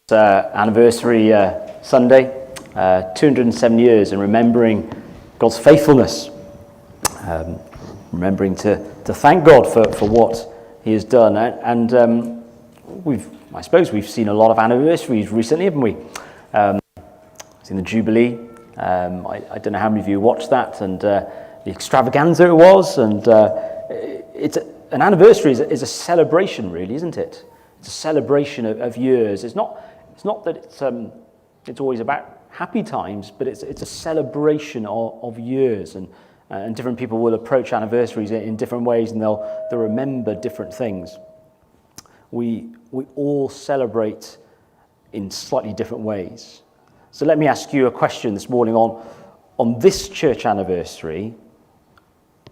Anniversary Sunday, 207 years, and remembering God's faithfulness, remembering to thank God for what He has done. And I suppose we've seen a lot of anniversaries recently, haven't we? Seen the Jubilee. I don't know how many of you watched that, and the extravaganza it was. And an anniversary is a celebration, really, isn't it? It's a celebration of years. It's not that it's always about happy times, but it's a celebration of years, and different people will approach anniversaries in different ways, and they'll remember different things. We all celebrate in slightly different ways. So let me ask you a question this morning on this church anniversary.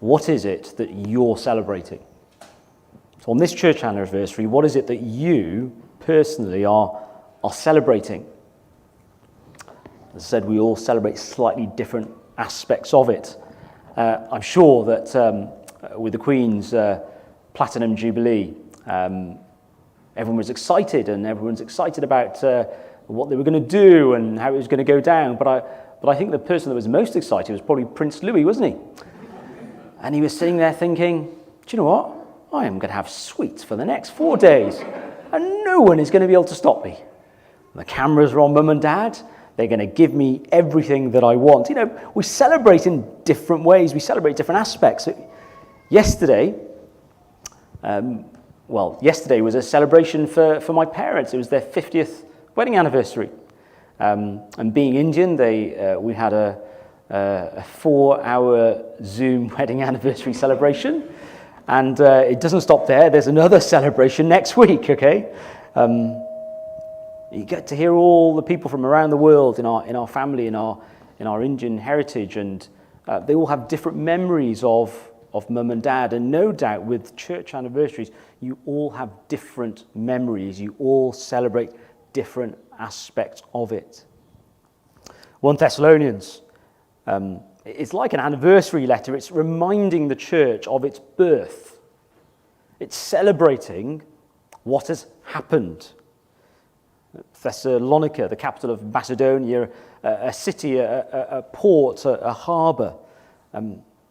What is it that you're celebrating? So on this church anniversary, what is it that you personally are celebrating? As I said, we all celebrate slightly different aspects of it. I'm sure that with the Queen's Platinum Jubilee, everyone was excited, and everyone's excited about what they were going to do and how it was going to go down. But I think the person that was most excited was probably Prince Louis, wasn't he? And he was sitting there thinking, do you know what? I am going to have sweets for the next 4 days, and no one is going to be able to stop me. The cameras are on mum and dad. They're going to give me everything that I want. You know, we celebrate in different ways. We celebrate different aspects. Yesterday was a celebration for my parents. It was their 50th wedding anniversary. And being Indian, we had a 4-hour Zoom wedding anniversary celebration. And it doesn't stop there. There's another celebration next week, okay? You get to hear all the people from around the world in our family, in our Indian heritage, and they all have different memories of mum and dad. And no doubt with church anniversaries, you all have different memories. You all celebrate different aspects of it. 1 Thessalonians, it's like an anniversary letter. It's reminding the church of its birth. It's celebrating what has happened. Thessalonica, the capital of Macedonia, a city, a port, a harbour.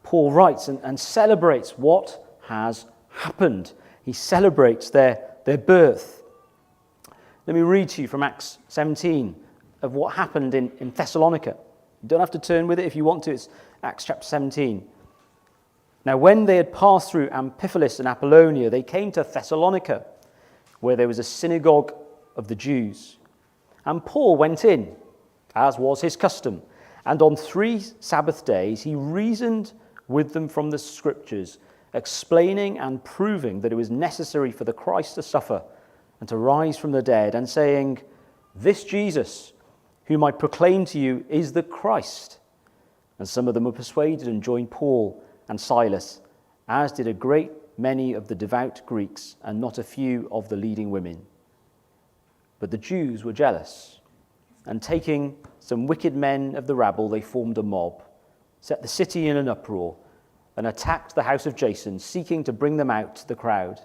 Paul writes and celebrates what has happened. He celebrates their birth. Let me read to you from Acts 17 of what happened in Thessalonica. You don't have to turn with it if you want to. It's Acts chapter 17. Now, when they had passed through Amphipolis and Apollonia, they came to Thessalonica, where there was a synagogue of the Jews. And Paul went in, as was his custom, and on 3 Sabbath days he reasoned with them from the Scriptures, explaining and proving that it was necessary for the Christ to suffer and to rise from the dead, and saying, "This Jesus, whom I proclaim to you, is the Christ." And some of them were persuaded and joined Paul and Silas, as did a great many of the devout Greeks, and not a few of the leading women. But the Jews were jealous, and taking some wicked men of the rabble, they formed a mob, set the city in an uproar, and attacked the house of Jason, seeking to bring them out to the crowd.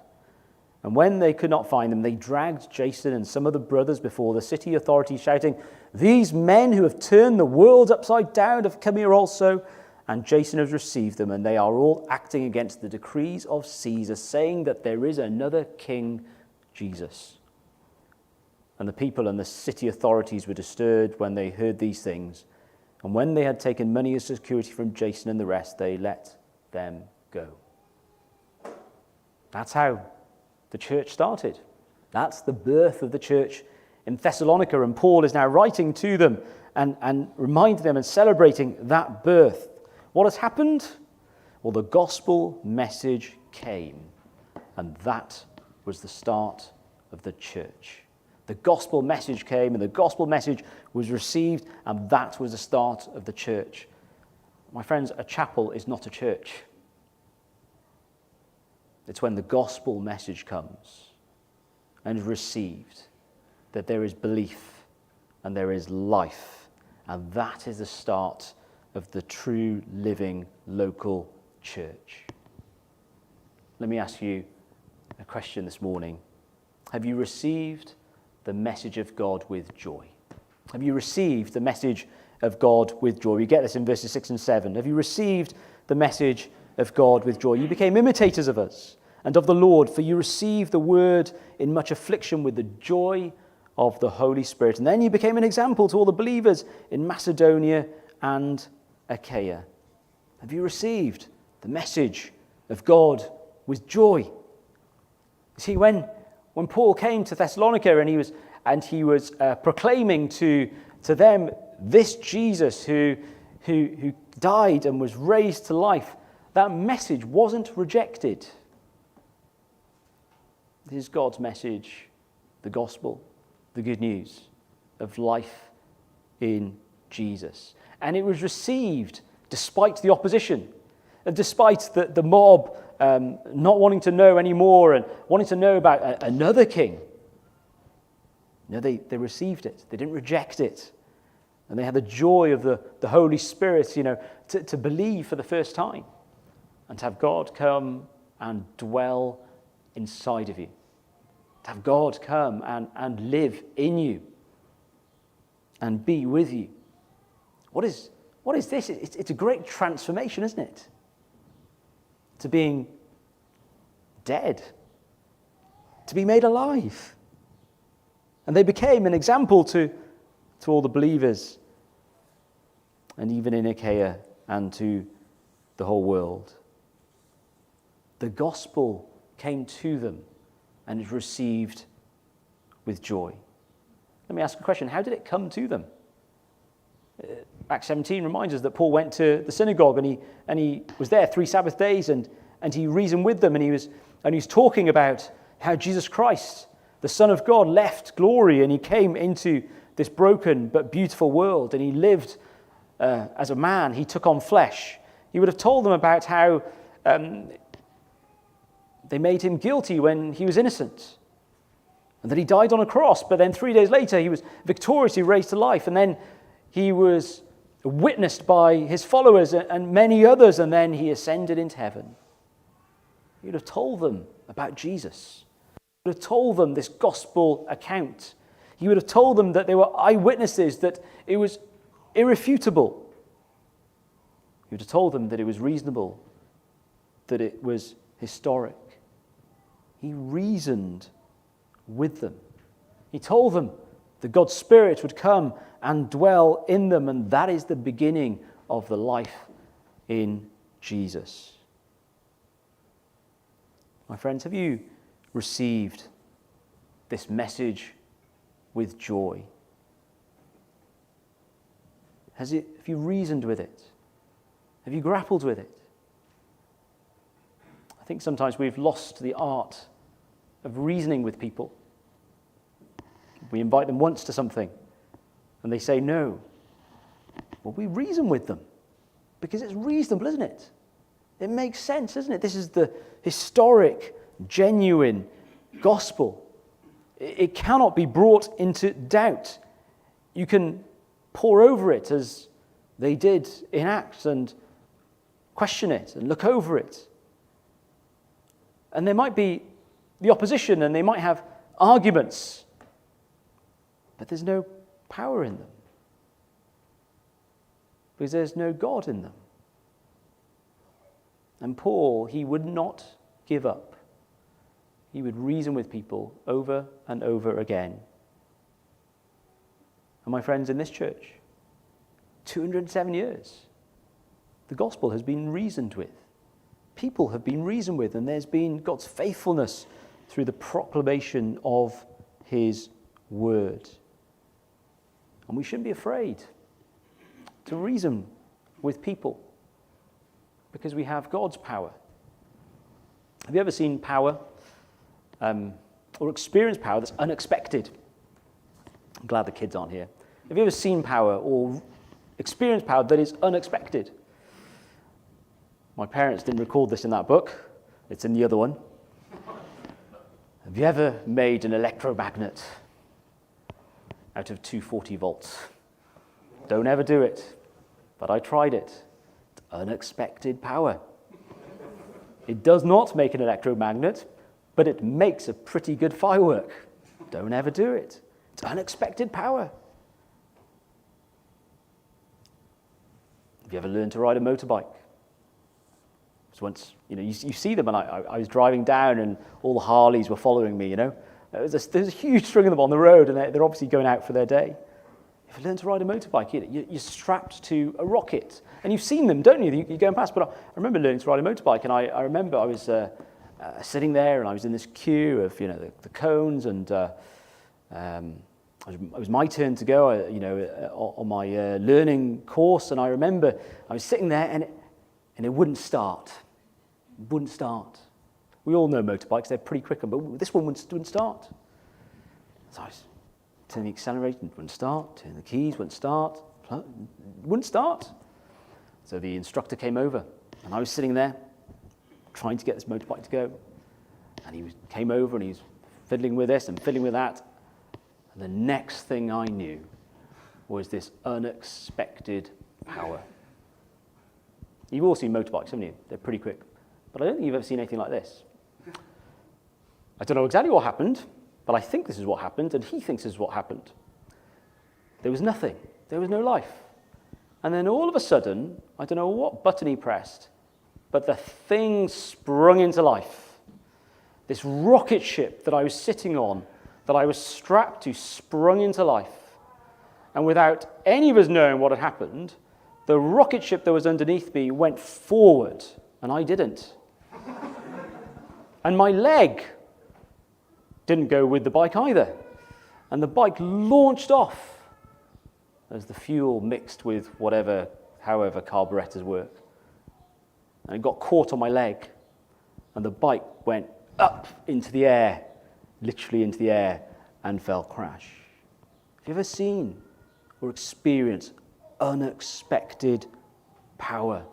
And when they could not find them, they dragged Jason and some of the brothers before the city authorities, shouting, "These men who have turned the world upside down have come here also, and Jason has received them, and they are all acting against the decrees of Caesar, saying that there is another king, Jesus." And the people and the city authorities were disturbed when they heard these things. And when they had taken money as security from Jason and the rest, they let them go. That's how the church started. That's the birth of the church in Thessalonica. And Paul is now writing to them and reminding them and celebrating that birth. What has happened? Well, the gospel message came. And that was the start of the church. The gospel message came, and the gospel message was received, and that was the start of the church. My friends, a chapel is not a church. It's when the gospel message comes and is received that there is belief and there is life, and that is the start of the true living local church. Let me ask you a question this morning. Have you received the message of God with joy? Have you received the message of God with joy? We get this in verses 6 and 7. Have you received the message of God with joy? You became imitators of us and of the Lord, for you received the word in much affliction with the joy of the Holy Spirit. And then you became an example to all the believers in Macedonia and Achaia. Have you received the message of God with joy? See, when Paul came to Thessalonica and he was proclaiming to them this Jesus who died and was raised to life, that message wasn't rejected. This is God's message, the gospel, the good news of life in Jesus. And it was received despite the opposition, and despite the mob not wanting to know anymore and wanting to know about another king. No, they received it. They didn't reject it. And they had the joy of the Holy Spirit, to believe for the first time and to have God come and dwell inside of you. To have God come and live in you and be with you. What is this? It's a great transformation, isn't it? To being dead, to be made alive. And they became an example to all the believers, and even in Achaia and to the whole world. The gospel came to them and is received with joy. Let me ask a question. How did it come to them? Acts 17 reminds us that Paul went to the synagogue and he was there 3 Sabbath days and he reasoned with them and he was talking about how Jesus Christ, the Son of God, left glory and he came into this broken but beautiful world and he lived as a man. He took on flesh. He would have told them about how they made him guilty when he was innocent, and that he died on a cross, but then 3 days later he was victoriously raised to life, and then he was witnessed by his followers and many others, and then he ascended into heaven. He would have told them about Jesus. He would have told them this gospel account. He would have told them that they were eyewitnesses, that it was irrefutable. He would have told them that it was reasonable, that it was historic. He reasoned with them. He told them that God's Spirit would come and dwell in them, and that is the beginning of the life in Jesus. My friends, have you received this message with joy? Have you reasoned with it? Have you grappled with it? I think sometimes we've lost the art of reasoning with people. We invite them once to something and they say no. Well, we reason with them because it's reasonable, isn't it? It makes sense, doesn't it? This is the historic, genuine gospel. It cannot be brought into doubt. You can pore over it as they did in Acts and question it and look over it. And there might be the opposition and they might have arguments, but there's no power in them because there's no God in them. And Paul, he would not give up. He would reason with people over and over again. And my friends, in this church, 207 years, the gospel has been reasoned with. People have been reasoned with, and there's been God's faithfulness through the proclamation of his word. And we shouldn't be afraid to reason with people because we have God's power. Have you ever seen power or experienced power that's unexpected? I'm glad the kids aren't here. Have you ever seen power or experienced power that is unexpected? My parents didn't record this in that book. It's in the other one. Have you ever made an electromagnet out of 240 volts? Don't ever do it. But I tried it. It's unexpected power. It does not make an electromagnet, but it makes a pretty good firework. Don't ever do it. It's unexpected power. Have you ever learned to ride a motorbike? So once, you see them, and I was driving down, and all the Harleys were following me. There's a huge string of them on the road, and they're obviously going out for their day. If you learn to ride a motorbike, you're strapped to a rocket, and you've seen them, don't you? You're going past. But I remember learning to ride a motorbike, and I remember I was sitting there, and I was in this queue of the cones, and it was my turn to go, on my learning course, and I remember I was sitting there, and it wouldn't start. It wouldn't start. We all know motorbikes, they're pretty quick, but this one wouldn't start. So I was turning the accelerator, wouldn't start, turning the keys, wouldn't start, wouldn't start. So the instructor came over, and I was sitting there trying to get this motorbike to go. And he came over, and he's fiddling with this and fiddling with that. And the next thing I knew was this unexpected power. You've all seen motorbikes, haven't you? They're pretty quick. But I don't think you've ever seen anything like this. I don't know exactly what happened, but I think this is what happened, and he thinks this is what happened. There was nothing. There was no life. And then all of a sudden, I don't know what button he pressed, but the thing sprung into life. This rocket ship that I was sitting on, that I was strapped to sprung into life. And without any of us knowing what had happened, the rocket ship that was underneath me went forward, and I didn't. And my leg didn't go with the bike either. And the bike launched off as the fuel mixed with however carburetors work. And it got caught on my leg, and the bike went up into the air, literally into the air, and fell crash. Have you ever seen or experienced unexpected power?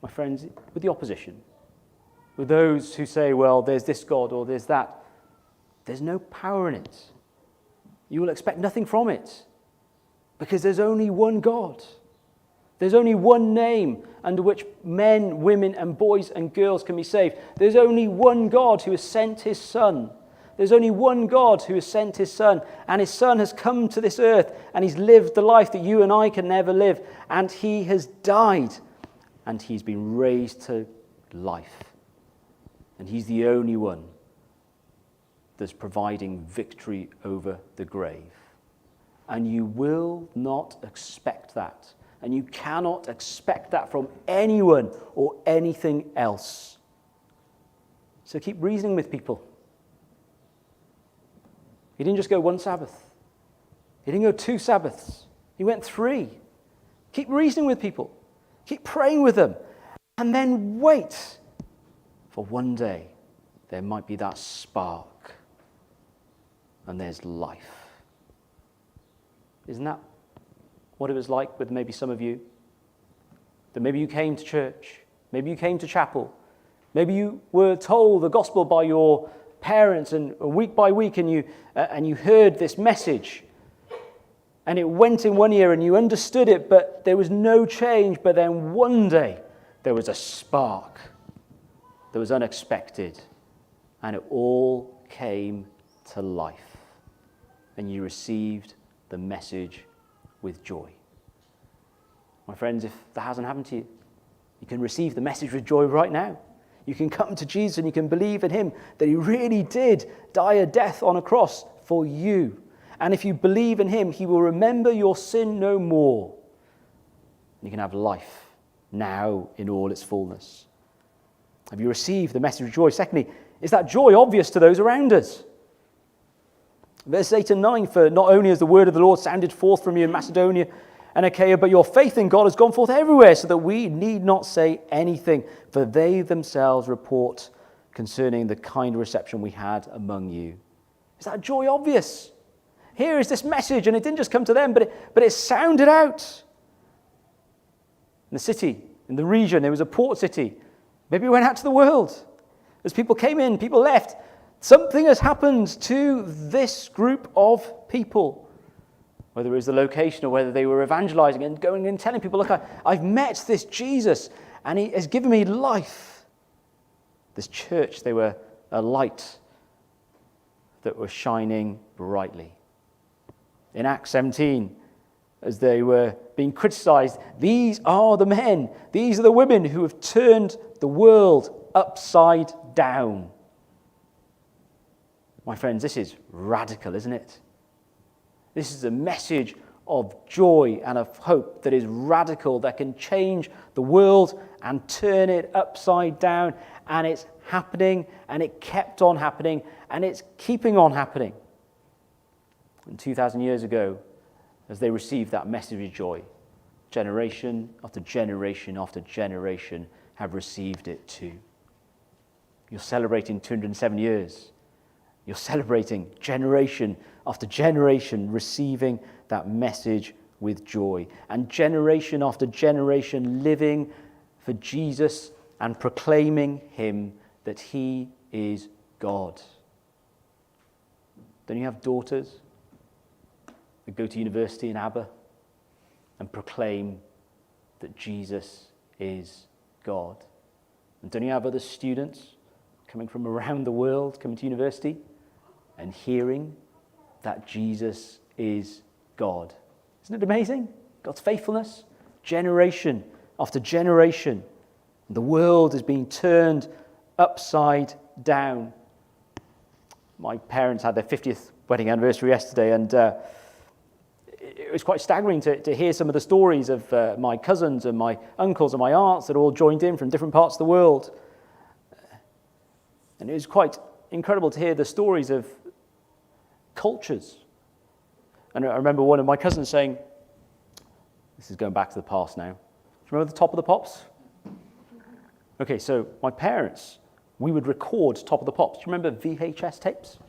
My friends, with the opposition, with those who say, well, there's this God or there's that, there's no power in it. You will expect nothing from it, because there's only one God. There's only one name under which men, women, and boys and girls can be saved. There's only one God who has sent his Son. There's only one God who has sent his Son, and his Son has come to this earth, and he's lived the life that you and I can never live, and he has died, and he's been raised to life. And he's the only one that's providing victory over the grave. And you will not expect that. And you cannot expect that from anyone or anything else. So keep reasoning with people. He didn't just go one Sabbath. He didn't go 2 Sabbaths. He went 3. Keep reasoning with people. Keep praying with them. And then wait for one day there might be that spark. And there's life. Isn't that what it was like with maybe some of you? That maybe you came to church, maybe you came to chapel, maybe you were told the gospel by your parents, and week by week, and you heard this message, and it went in one ear and you understood it, but there was no change. But then one day there was a spark that was unexpected, and it all came to life, and you received the message with joy. My friends, if that hasn't happened to you, you can receive the message with joy right now. You can come to Jesus and you can believe in him, that he really did die a death on a cross for you. And if you believe in him, he will remember your sin no more. You can have life now in all its fullness. Have you received the message of joy? Secondly, is that joy obvious to those around us? Verse 8 and 9, for not only has the word of the Lord sounded forth from you in Macedonia and Achaia, but your faith in God has gone forth everywhere, so that we need not say anything, for they themselves report concerning the kind reception we had among you. Is that joy obvious? Here is this message, and it didn't just come to them, but it sounded out. In the city, in the region, there was a port city. Maybe it went out to the world. As people came in, people left. Something has happened to this group of people, whether it was the location or whether they were evangelizing and going and telling people, look, I've met this Jesus and he has given me life. This church, they were a light that was shining brightly. In Acts 17, as they were being criticized, these are the men, these are the women who have turned the world upside down. My friends, this is radical, isn't it? This is a message of joy and of hope that is radical, that can change the world and turn it upside down. And it's happening, and it kept on happening, and it's keeping on happening. And 2,000 years ago, as they received that message of joy, generation after generation after generation have received it too. You're celebrating 207 years. You're celebrating generation after generation receiving that message with joy. And generation after generation living for Jesus and proclaiming him that he is God. Don't you have daughters that go to university in ABBA and proclaim that Jesus is God? And don't you have other students coming from around the world, coming to university and hearing that Jesus is God? Isn't it amazing? God's faithfulness, generation after generation. The world is being turned upside down. My parents had their 50th wedding anniversary yesterday, and it was quite staggering to hear some of the stories of my cousins and my uncles and my aunts that all joined in from different parts of the world. And it was quite incredible to hear the stories of cultures. And I remember one of my cousins saying, this is going back to the past now, do you remember the Top of the Pops? Okay, so my parents, we would record Top of the Pops. Do you remember VHS tapes?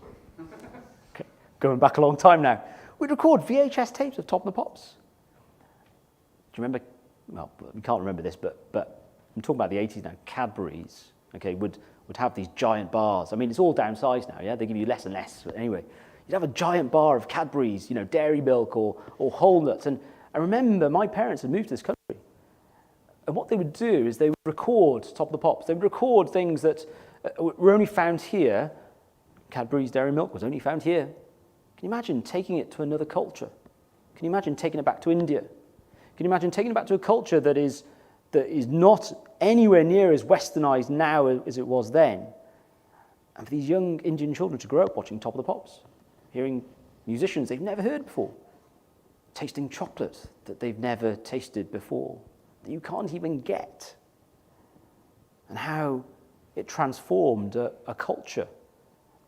Okay, going back a long time now. We'd record VHS tapes of Top of the Pops. Do you remember, well, we can't remember this, but I'm talking about the 80s now, Cadbury's, okay, would have these giant bars. I mean, it's all downsized now, yeah? They give you less and less, but anyway. You'd have a giant bar of Cadbury's, dairy milk or whole nuts. And I remember my parents had moved to this country. And what they would do is they would record Top of the Pops. They would record things that were only found here. Cadbury's dairy milk was only found here. Can you imagine taking it to another culture? Can you imagine taking it back to India? Can you imagine taking it back to a culture that is not anywhere near as westernized now as it was then? And for these young Indian children to grow up watching Top of the Pops, hearing musicians they've never heard before, tasting chocolate that they've never tasted before, that you can't even get, and how it transformed a culture,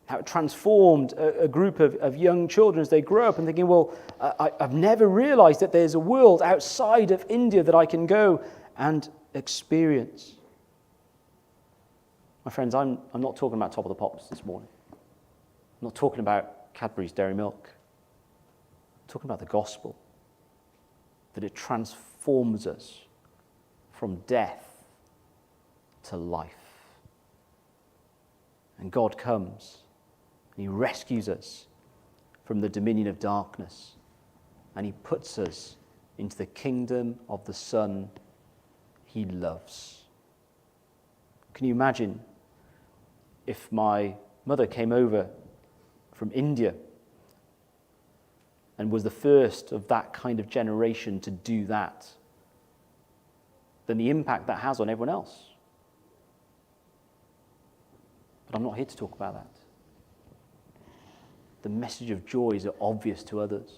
how it transformed a group of young children as they grow up and thinking, well, I've never realized that there's a world outside of India that I can go and experience. My friends, I'm not talking about Top of the Pops this morning. I'm not talking about Cadbury's dairy milk. I'm talking about the gospel, that it transforms us from death to life. And God comes and he rescues us from the dominion of darkness, and he puts us into the kingdom of the Son he loves. Can you imagine if my mother came over from India and was the first of that kind of generation to do that, then the impact that has on everyone else? But I'm not here to talk about that. The message of joy is obvious to others,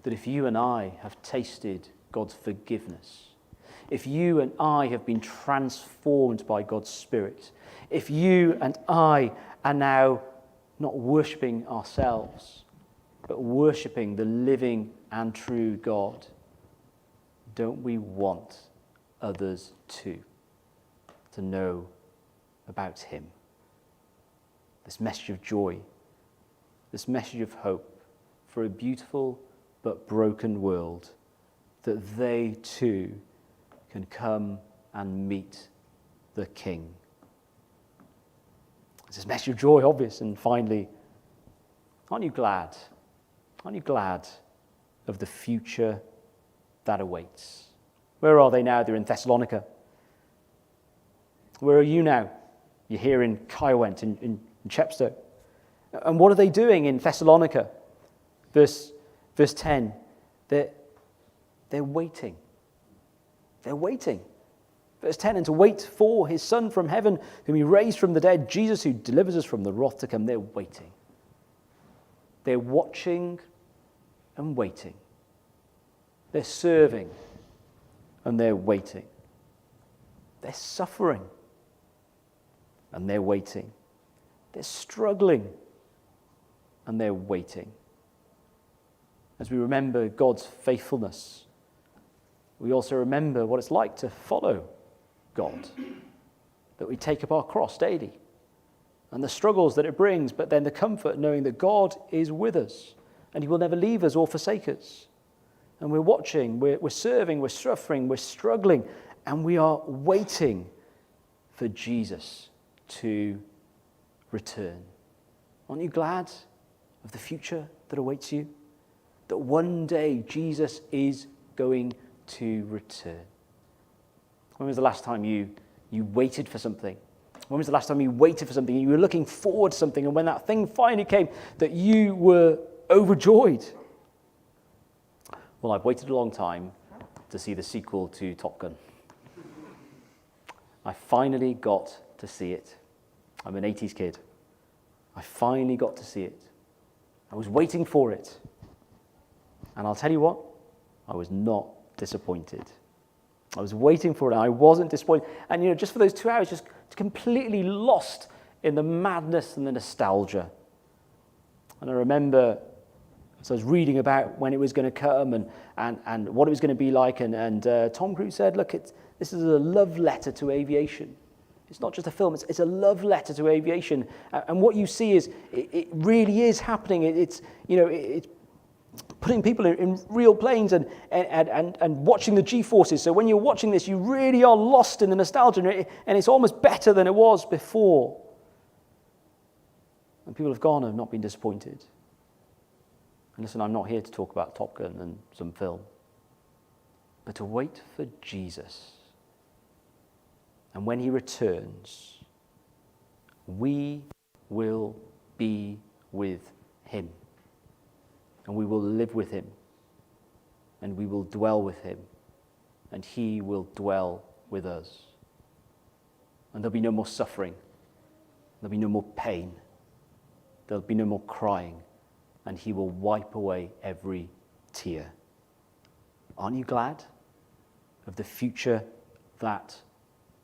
that if you and I have tasted God's forgiveness, if you and I have been transformed by God's Spirit, if you and I are now not worshipping ourselves, but worshipping the living and true God, don't we want others to know about him? This message of joy, this message of hope for a beautiful but broken world, that they too can come and meet the King. It's this message of joy, obvious. And finally, aren't you glad? Aren't you glad of the future that awaits? Where are they now? They're in Thessalonica. Where are you now? You're here in Caerwent, in Chepstow. And what are they doing in Thessalonica? Verse 10. They're waiting. They're waiting. Verse 10, and to wait for his Son from heaven, whom he raised from the dead, Jesus, who delivers us from the wrath to come. They're waiting. They're watching and waiting. They're serving and they're waiting. They're suffering and they're waiting. They're struggling and they're waiting. As we remember God's faithfulness, we also remember what it's like to follow God, that we take up our cross daily and the struggles that it brings, but then the comfort knowing that God is with us and he will never leave us or forsake us. And we're watching, we're serving, we're suffering, we're struggling, and we are waiting for Jesus to return. Aren't you glad of the future that awaits you? That one day Jesus is going to return. When was the last time you waited for something? When was the last time you waited for something? You were looking forward to something, and when that thing finally came, that you were overjoyed? Well, I've waited a long time to see the sequel to Top Gun. I finally got to see it. I'm an 80s kid. I finally got to see it. I was waiting for it. And I'll tell you what, I was not disappointed. I was waiting for it, and I wasn't disappointed. And, just for those 2 hours, just completely lost in the madness and the nostalgia. And I remember, as I was reading about when it was going to come and what it was going to be like, and Tom Cruise said, look, this is a love letter to aviation. It's not just a film, it's a love letter to aviation. And what you see is, it really is happening. It's putting people in real planes and watching the G-forces. So when you're watching this, you really are lost in the nostalgia, and it's almost better than it was before. And people have gone and have not been disappointed. And listen, I'm not here to talk about Top Gun and some film, but to wait for Jesus. And when he returns, we will be with him. And we will live with him. And we will dwell with him. And he will dwell with us. And there'll be no more suffering. There'll be no more pain. There'll be no more crying. And he will wipe away every tear. Aren't you glad of the future that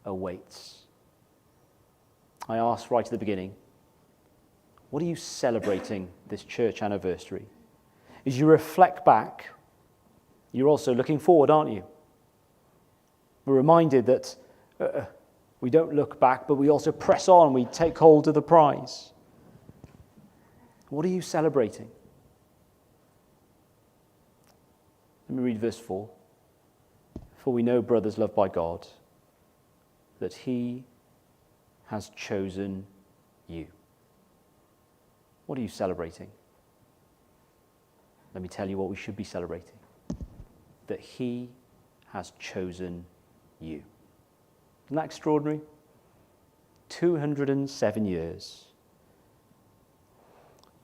awaits? I asked right at the beginning, what are you celebrating this church anniversary? As you reflect back, you're also looking forward, aren't you? We're reminded that we don't look back, but we also press on, we take hold of the prize. What are you celebrating? Let me read verse 4. For we know, brothers loved by God, that he has chosen you. What are you celebrating? Let me tell you what we should be celebrating. That he has chosen you. Isn't that extraordinary? 207 years.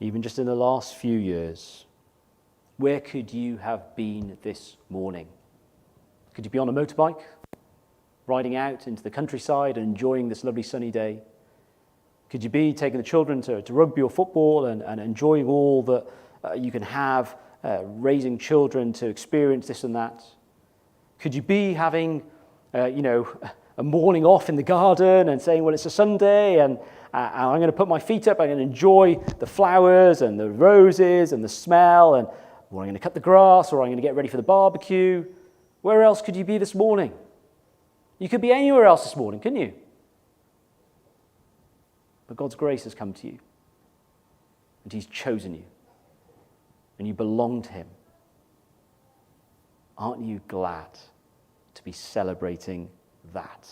Even just in the last few years. Where could you have been this morning? Could you be on a motorbike, riding out into the countryside and enjoying this lovely sunny day? Could you be taking the children to rugby or football and enjoying all that you can have, raising children to experience this and that? Could you be having, a morning off in the garden and saying, well, it's a Sunday and I'm going to put my feet up, I'm going to enjoy the flowers and the roses and the smell, or I'm going to cut the grass, or I'm going to get ready for the barbecue. Where else could you be this morning? You could be anywhere else this morning, couldn't you? But God's grace has come to you, and he's chosen you, and you belong to him. Aren't you glad to be celebrating that?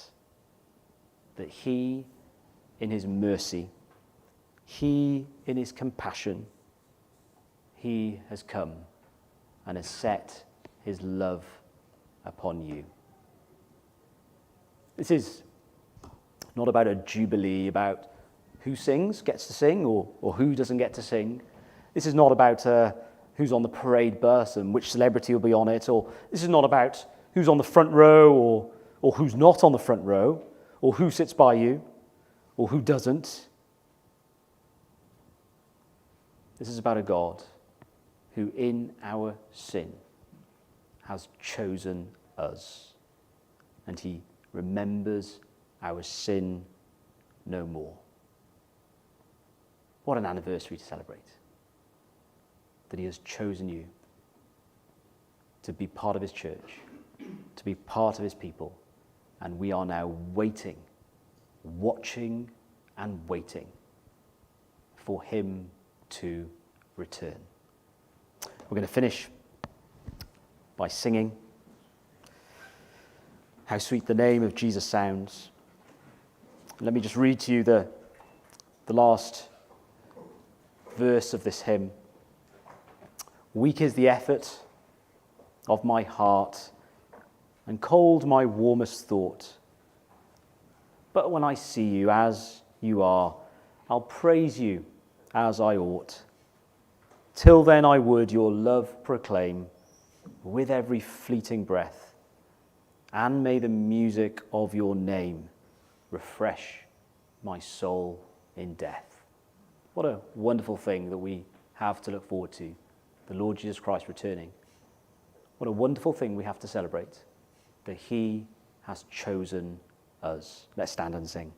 That he, in his mercy, he, in his compassion, he has come and has set his love upon you. This is not about a jubilee, about who sings, gets to sing, or who doesn't get to sing. This is not about who's on the parade bus and which celebrity will be on it, or this is not about who's on the front row or who's not on the front row, or who sits by you, or who doesn't. This is about a God who in our sin has chosen us, and he remembers our sin no more. What an anniversary to celebrate. That he has chosen you to be part of his church, to be part of his people, and we are now waiting, watching and waiting for him to return. We're going to finish by singing How Sweet the Name of Jesus Sounds. Let me just read to you the last verse of this hymn. Weak is the effort of my heart, and cold my warmest thought. But when I see you as you are, I'll praise you as I ought. Till then I would your love proclaim with every fleeting breath, and may the music of your name refresh my soul in death. What What a wonderful thing that we have to look forward to, the Lord Jesus Christ returning. What a wonderful thing we have to celebrate, that he has chosen us. Let's stand and sing.